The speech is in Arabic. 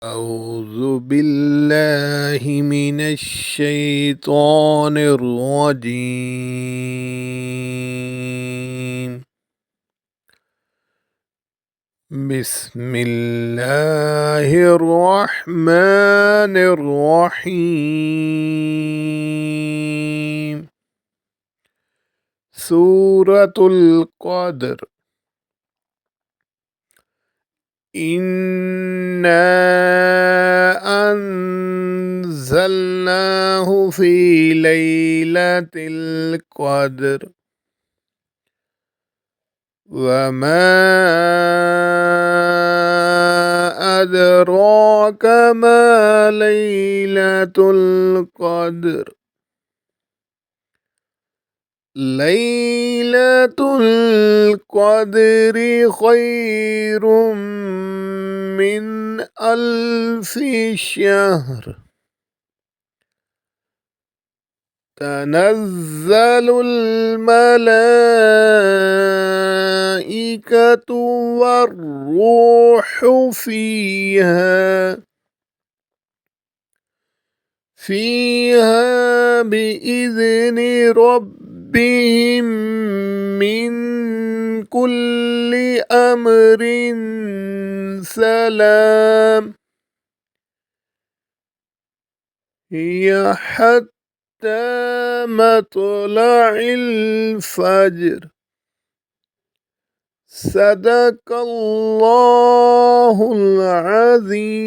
أعوذ بالله من الشيطان الرجيم. بسم الله الرحمن الرحيم. سورة القدر. إنا أنزلناه في ليلة القدر وما أدراك ما ليلة القدر. ليلة القدر خير من 1000 شهر. تنزل الملائكة والروح فيها بإذن ربهم من كل أمر سلام. هي حتى مطلع الفجر. صدق الله العظيم.